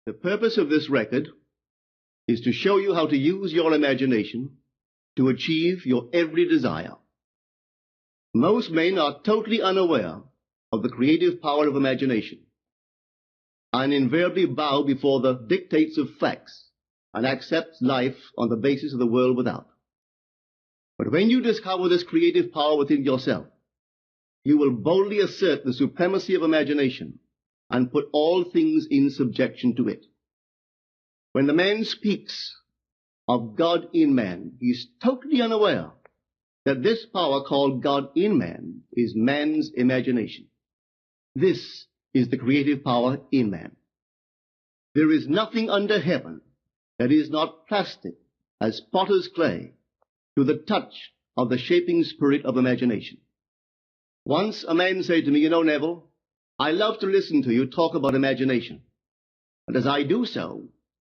The purpose of this record is to show you how to use your imagination to achieve your every desire. Most men are totally unaware of the creative power of imagination and invariably bow before the dictates of facts and accept life on the basis of the world without. But when you discover this creative power within yourself, you will boldly assert the supremacy of imagination and put all things in subjection to it. When the man speaks of God in man, he is totally unaware that this power called God in man is man's imagination. This is the creative power in man. There is nothing under heaven that is not plastic as potter's clay to the touch of the shaping spirit of imagination. Once a man said to me, "You know, Neville, I love to listen to you talk about imagination. And as I do so,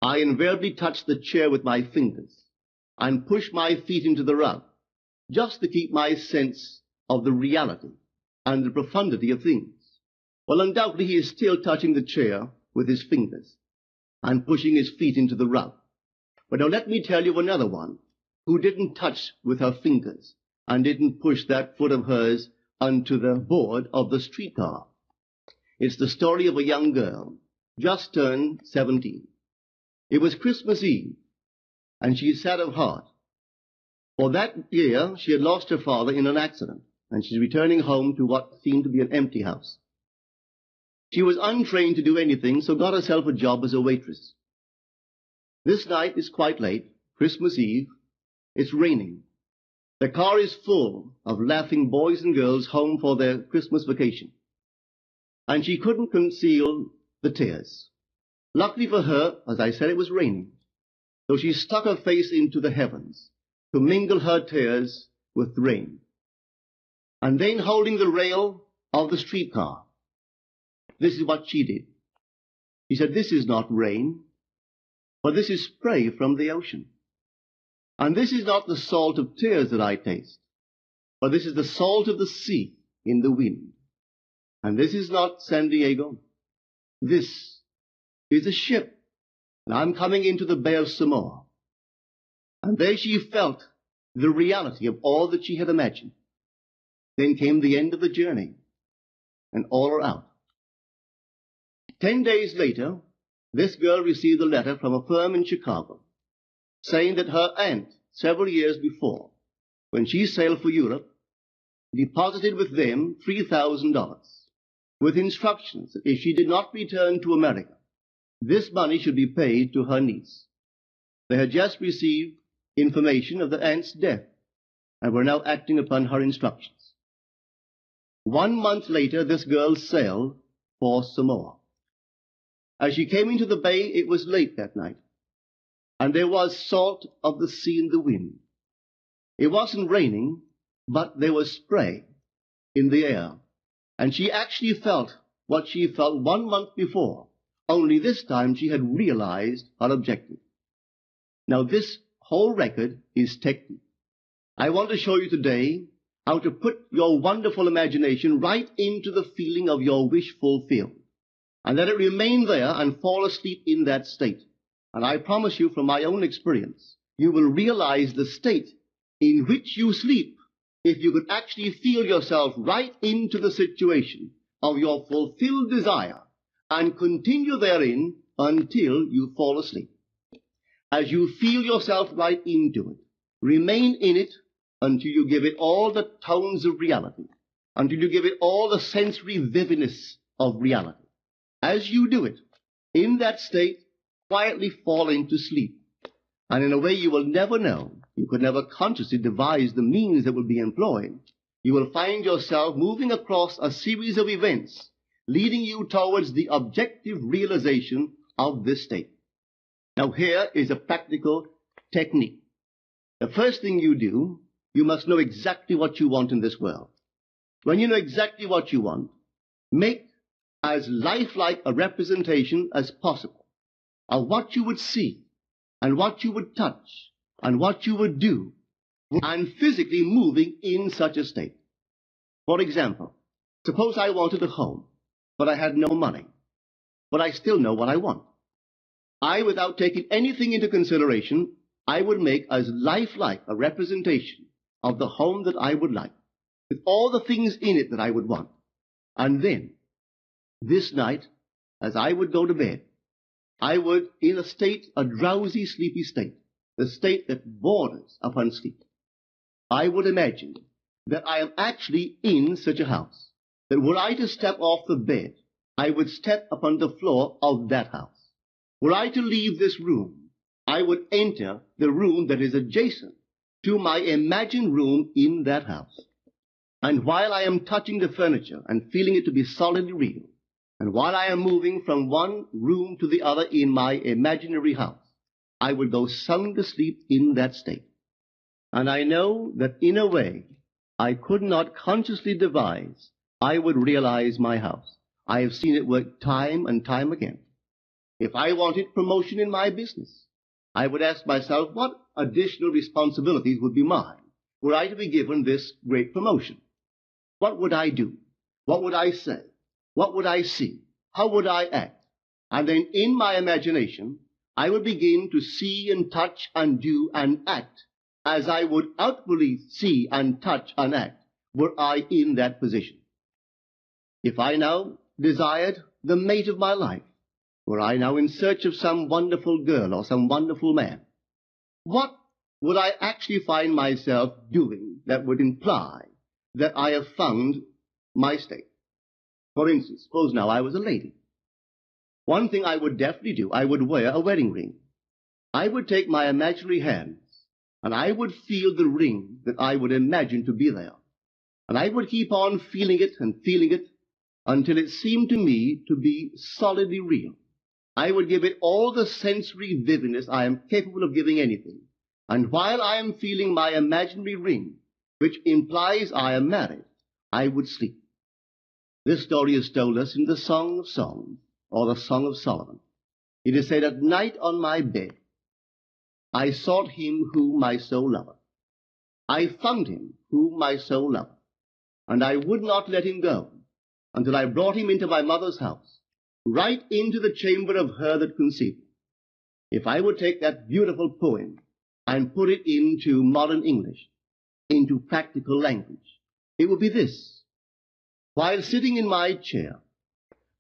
I invariably touch the chair with my fingers and push my feet into the rug, just to keep my sense of the reality and the profundity of things." Well, undoubtedly he is still touching the chair with his fingers and pushing his feet into the rug. But now let me tell you another one who didn't touch with her fingers and didn't push that foot of hers onto the board of the streetcar. It's the story of a young girl, just turned 17. It was Christmas Eve, and she is sad of heart. For that year, she had lost her father in an accident, and she's returning home to what seemed to be an empty house. She was untrained to do anything, so got herself a job as a waitress. This night is quite late, Christmas Eve. It's raining. The car is full of laughing boys and girls home for their Christmas vacation. And she couldn't conceal the tears. Luckily for her, as I said, it was raining. So she stuck her face into the heavens to mingle her tears with the rain. And then, holding the rail of the streetcar, this is what she did. She said, "This is not rain, but this is spray from the ocean. And this is not the salt of tears that I taste, but this is the salt of the sea in the wind. And this is not San Diego. This is a ship, and I'm coming into the Bay of Samoa." And there she felt the reality of all that she had imagined. Then came the end of the journey, and all are out. 10 days later, this girl received a letter from a firm in Chicago, saying that her aunt, several years before, when she sailed for Europe, deposited with them $3,000, with instructions that if she did not return to America, this money should be paid to her niece. They had just received information of the aunt's death, and were now acting upon her instructions. 1 month later, this girl sailed for Samoa. As she came into the bay, it was late that night, and there was salt of the sea in the wind. It wasn't raining, but there was spray in the air, and she actually felt what she felt 1 month before, only this time she had realized her objective. Now this whole record is technique. I want to show you today how to put your wonderful imagination right into the feeling of your wish fulfilled, and let it remain there and fall asleep in that state. And I promise you from my own experience, you will realize the state in which you sleep if you could actually feel yourself right into the situation of your fulfilled desire and continue therein until you fall asleep. As you feel yourself right into it, remain in it until you give it all the tones of reality, until you give it all the sensory vividness of reality. As you do it, in that state, quietly fall into sleep, and in a way you will never know, you could never consciously devise the means that will be employed, you will find yourself moving across a series of events leading you towards the objective realization of this state. Now here is a practical technique. The first thing you do, you must know exactly what you want in this world. When you know exactly what you want, make as lifelike a representation as possible of what you would see and what you would touch and what you would do, and physically moving in such a state. For example, suppose I wanted a home, but I had no money, but I still know what I want. without taking anything into consideration, I would make as lifelike a representation of the home that I would like, with all the things in it that I would want. And then, this night, as I would go to bed, I would, in a drowsy, sleepy state, the state that borders upon sleep, I would imagine that I am actually in such a house, that were I to step off the bed, I would step upon the floor of that house. Were I to leave this room, I would enter the room that is adjacent to my imagined room in that house. And while I am touching the furniture and feeling it to be solidly real, and while I am moving from one room to the other in my imaginary house, I would go sound asleep in that state. And I know that in a way I could not consciously devise, I would realize my house. I have seen it work time and time again. If I wanted promotion in my business, I would ask myself what additional responsibilities would be mine were I to be given this great promotion. What would I do? What would I say? What would I see? How would I act? And then in my imagination, I would begin to see and touch and do and act as I would outwardly see and touch and act were I in that position. If I now desired the mate of my life, were I now in search of some wonderful girl or some wonderful man, what would I actually find myself doing that would imply that I have found my state? For instance, suppose now I was a lady. One thing I would definitely do, I would wear a wedding ring. I would take my imaginary hands, and I would feel the ring that I would imagine to be there. And I would keep on feeling it until it seemed to me to be solidly real. I would give it all the sensory vividness I am capable of giving anything. And while I am feeling my imaginary ring, which implies I am married, I would sleep. This story is told us in the Song of Songs, or the Song of Solomon. It is said, "At night on my bed, I sought him whom my soul loveth. I found him whom my soul loveth, and I would not let him go until I brought him into my mother's house, right into the chamber of her that conceived me." If I would take that beautiful poem and put it into modern English, into practical language, it would be this. While sitting in my chair,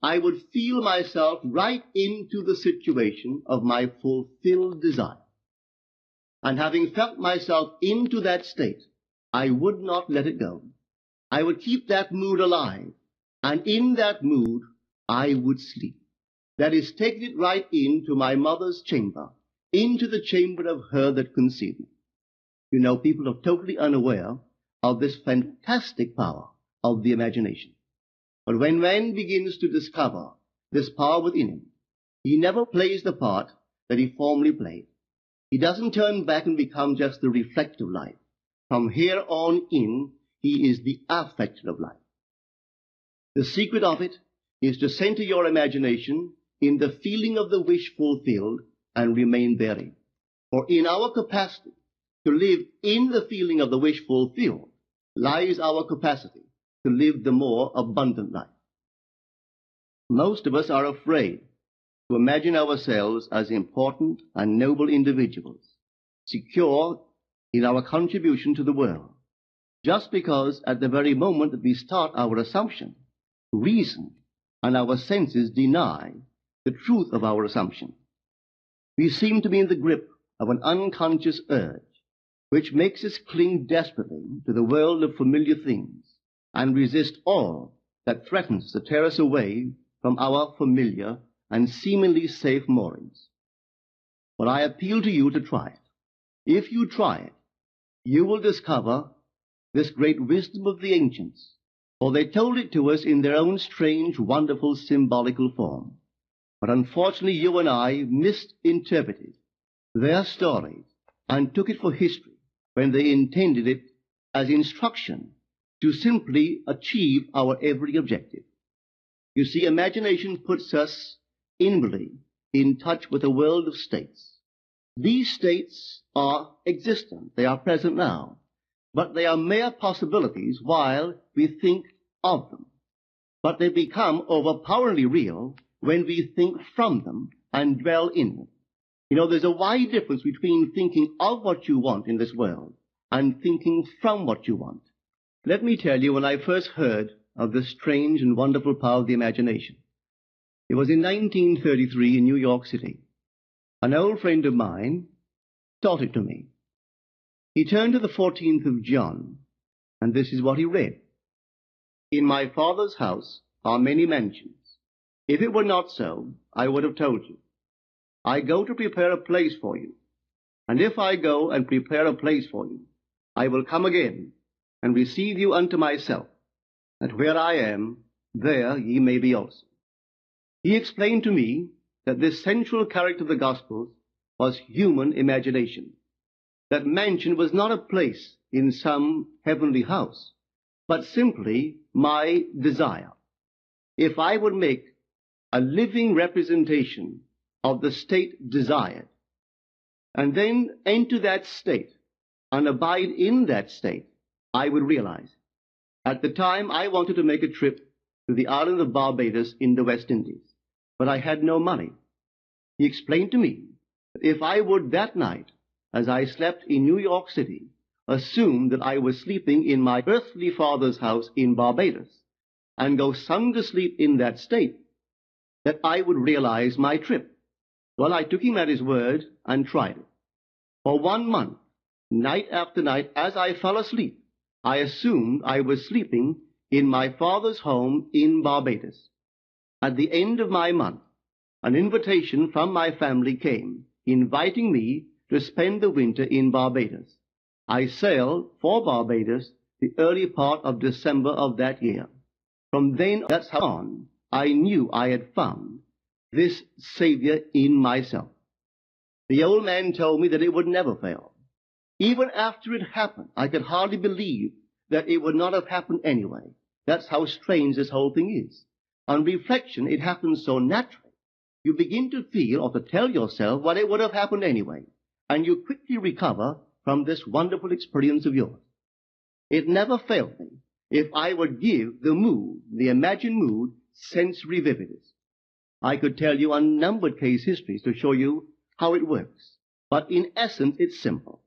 I would feel myself right into the situation of my fulfilled desire. And having felt myself into that state, I would not let it go. I would keep that mood alive, and in that mood I would sleep. That is, taking it right into my mother's chamber, into the chamber of her that conceived me. You know, people are totally unaware of this fantastic power of the imagination. But when man begins to discover this power within him, he never plays the part that he formerly played. He doesn't turn back and become just the reflector of life. From here on in, he is the affecter of life. The secret of it is to center your imagination in the feeling of the wish fulfilled and remain therein. For in our capacity to live in the feeling of the wish fulfilled lies our capacity to live the more abundant life. Most of us are afraid to imagine ourselves as important and noble individuals, secure in our contribution to the world, just because at the very moment that we start our assumption, reason and our senses deny the truth of our assumption. We seem to be in the grip of an unconscious urge, which makes us cling desperately to the world of familiar things and resist all that threatens to tear us away from our familiar and seemingly safe moorings. But I appeal to you to try it. If you try it, you will discover this great wisdom of the ancients, for they told it to us in their own strange, wonderful, symbolical form. But unfortunately, you and I misinterpreted their story and took it for history when they intended it as instruction to simply achieve our every objective. You see, imagination puts us inwardly in touch with a world of states. These states are existent. They are present now. But they are mere possibilities while we think of them. But they become overpoweringly real when we think from them and dwell in them. You know, there's a wide difference between thinking of what you want in this world and thinking from what you want. Let me tell you, when I first heard of this strange and wonderful power of the imagination, it was in 1933 in New York City. An old friend of mine taught it to me. He turned to the 14th of John, and this is what he read. In my Father's house are many mansions. If it were not so, I would have told you. I go to prepare a place for you. And if I go and prepare a place for you, I will come again and receive you unto myself, that where I am, there ye may be also. He explained to me that this central character of the Gospels was human imagination, that mansion was not a place in some heavenly house, but simply my desire. If I would make a living representation of the state desired, and then enter that state and abide in that state, I would realize. At the time, I wanted to make a trip to the island of Barbados in the West Indies, but I had no money. He explained to me that if I would that night, as I slept in New York City, assume that I was sleeping in my earthly father's house in Barbados, and go sound asleep in that state, that I would realize my trip. Well, I took him at his word and tried it. For 1 month, night after night, as I fell asleep, I assumed I was sleeping in my father's home in Barbados. At the end of my month, an invitation from my family came, inviting me to spend the winter in Barbados. I sailed for Barbados the early part of December of that year. From then on, I knew I had found this Savior in myself. The old man told me that it would never fail. Even after it happened, I could hardly believe that it would not have happened anyway. That's how strange this whole thing is. On reflection, it happens so naturally. You begin to feel or to tell yourself, well, it would have happened anyway, and you quickly recover from this wonderful experience of yours. It never failed me if I would give the mood, the imagined mood, sensory vividness. I could tell you unnumbered case histories to show you how it works. But in essence, it's simple.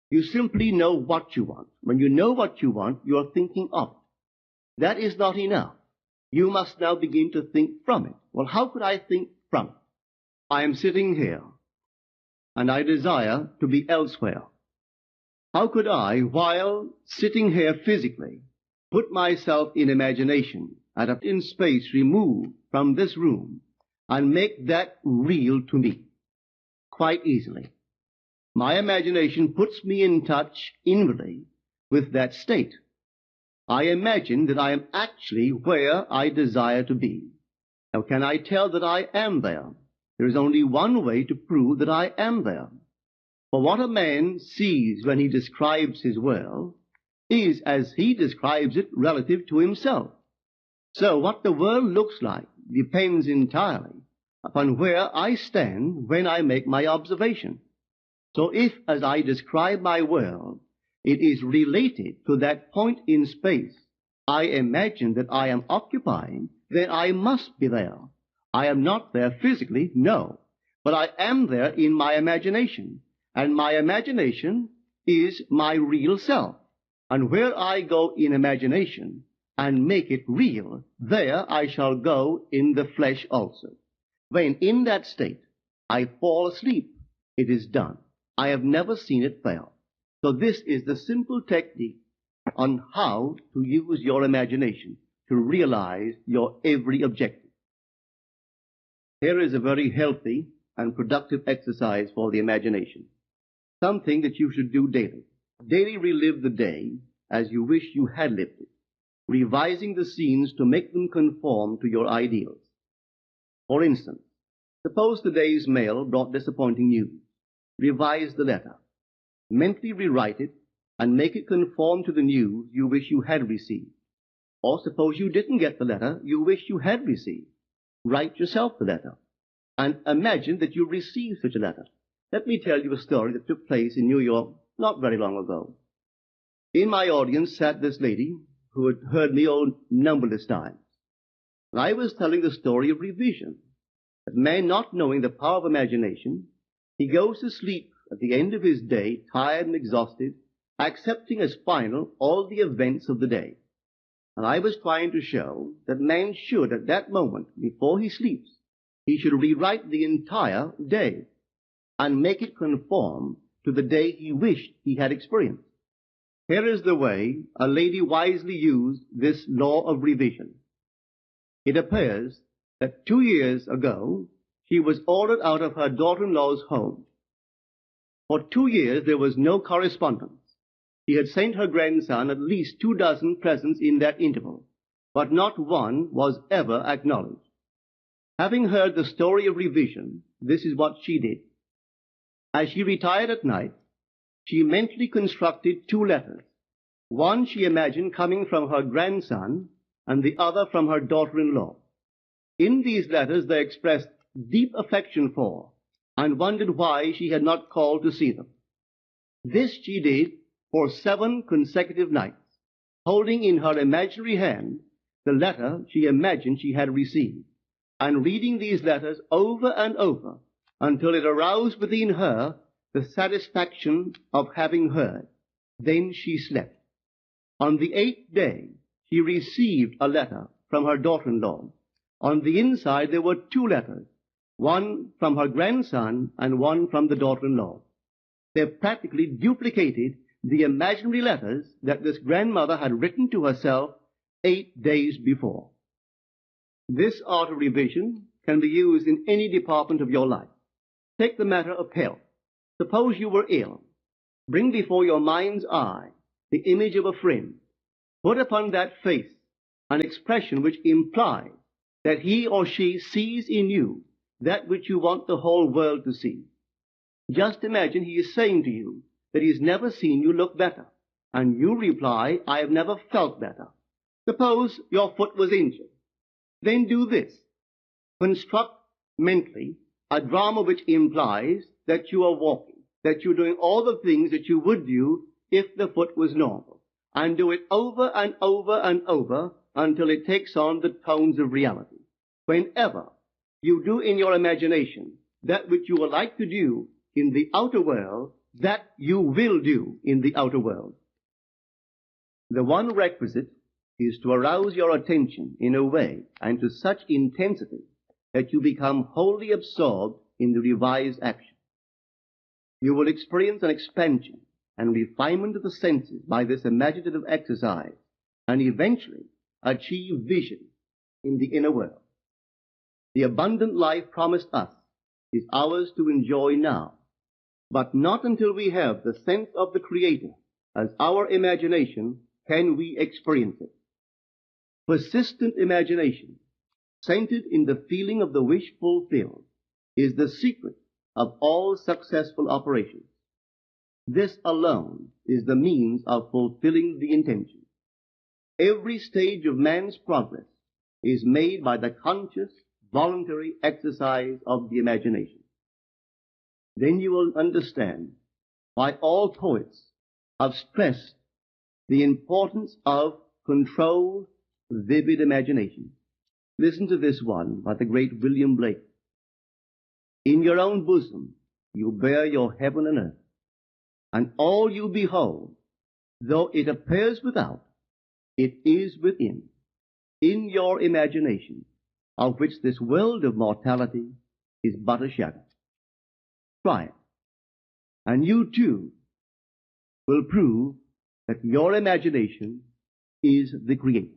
You simply know what you want. When you know what you want, you're thinking of it. That is not enough. You must now begin to think from it. Well, how could I think from it? I am sitting here, and I desire to be elsewhere. How could I, while sitting here physically, put myself in imagination at a in space removed from this room and make that real to me? Quite easily. My imagination puts me in touch inwardly with that state. I imagine that I am actually where I desire to be. Now, can I tell that I am there? There is only one way to prove that I am there. For what a man sees when he describes his world is as he describes it relative to himself. So what the world looks like depends entirely upon where I stand when I make my observation. So if, as I describe my world, it is related to that point in space I imagine that I am occupying, then I must be there. I am not there physically, no, but I am there in my imagination, and my imagination is my real self. And where I go in imagination and make it real, there I shall go in the flesh also. When in that state I fall asleep, it is done. I have never seen it fail. So this is the simple technique on how to use your imagination to realize your every objective. Here is a very healthy and productive exercise for the imagination, something that you should do daily. Daily relive the day as you wish you had lived it, revising the scenes to make them conform to your ideals. For instance, suppose today's mail brought disappointing news. Revise the letter. Mentally rewrite it and make it conform to the news you wish you had received. Or suppose you didn't get the letter you wish you had received. Write yourself the letter and imagine that you received such a letter. Let me tell you a story that took place in New York not very long ago. In my audience sat this lady who had heard me numberless times. And I was telling the story of revision. that man, not knowing the power of imagination, he goes to sleep at the end of his day, tired and exhausted, accepting as final all the events of the day. And I was trying to show that man should, at that moment, before he sleeps, he should rewrite the entire day and make it conform to the day he wished he had experienced. Here is the way a lady wisely used this law of revision. It appears that 2 years ago, she was ordered out of her daughter-in-law's home. For 2 years there was no correspondence. She had sent her grandson at least 24 presents in that interval, but not one was ever acknowledged. Having heard the story of revision, this is what she did. As she retired at night, she mentally constructed 2 letters. One she imagined coming from her grandson, and the other from her daughter-in-law. In these letters they expressed deep affection for, and wondered why she had not called to see them. This she did for 7 consecutive nights, holding in her imaginary hand the letter she imagined she had received, and reading these letters over and over until it aroused within her the satisfaction of having heard. Then she slept. On the 8th day, she received a letter from her daughter-in-law. On the inside there were 2 letters, one from her grandson and one from the daughter-in-law. They practically duplicated the imaginary letters that this grandmother had written to herself 8 days before. This art of revision can be used in any department of your life. Take the matter of health. Suppose you were ill. Bring before your mind's eye the image of a friend. Put upon that face an expression which implies that he or she sees in you that which you want the whole world to see. Just imagine he is saying to you that he has never seen you look better, and you reply, I have never felt better. Suppose your foot was injured. Then do this. Construct mentally a drama which implies that you are walking, that you're doing all the things that you would do if the foot was normal, and do it over and over and over until it takes on the tones of reality. Whenever you do in your imagination that which you would like to do in the outer world, that you will do in the outer world. The one requisite is to arouse your attention in a way and to such intensity that you become wholly absorbed in the revised action. You will experience an expansion and refinement of the senses by this imaginative exercise, and eventually achieve vision in the inner world. The abundant life promised us is ours to enjoy now, but not until we have the sense of the Creator as our imagination can we experience it. Persistent imagination, centered in the feeling of the wish fulfilled, is the secret of all successful operations. This alone is the means of fulfilling the intention. Every stage of man's progress is made by the conscious, voluntary exercise of the imagination. Then you will understand why all poets have stressed the importance of controlled, vivid imagination. Listen to this one by the great William Blake. In your own bosom you bear your heaven and earth, and all you behold, though it appears without, it is within, in your imagination, of which this world of mortality is but a shadow. Try it, and you too will prove that your imagination is the Creator.